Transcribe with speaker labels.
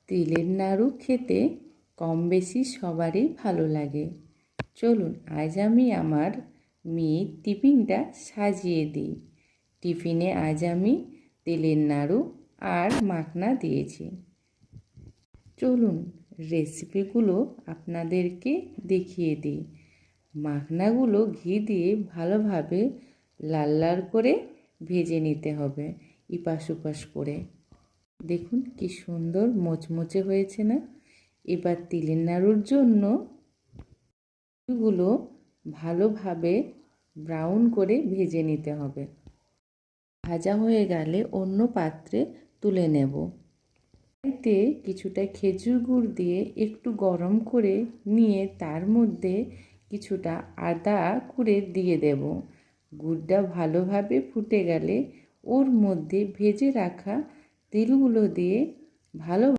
Speaker 1: তিলের নাড়ু খেতে কম বেশি সবারই ভালো লাগে। চলুন আজ আমি আমার মেয়ের টিফিনটা সাজিয়ে দিই। টিফিনে আজ আমি তিলের নাড়ু আর মাখনা দিয়েছি। চলুন রেসিপিগুলো আপনাদেরকে দেখিয়ে দিই। মাখনাগুলো ঘি দিয়ে ভালোভাবে লাল লাল করে ভেজে নিতে হবে, এপাশ ওপাশ করে। দেখুন কি সুন্দর মোচমোচে হয়েছে না? এবার তিলের নাড়ুর জন্য এগুলো ভালোভাবে ব্রাউন করে ভেজে নিতে হবে। ভাজা হয়ে গেলে অন্য পাত্রে তুলে নেব। এতে কিছুটা খেজুর গুড় দিয়ে একটু গরম করে নিয়ে তার মধ্যে কিছুটা আদা কুড়ে দিয়ে দেব। গুড়টা ভালোভাবে ফুটে গেলে ওর মধ্যে ভেজে রাখা তিলগুলো দিয়ে ভালো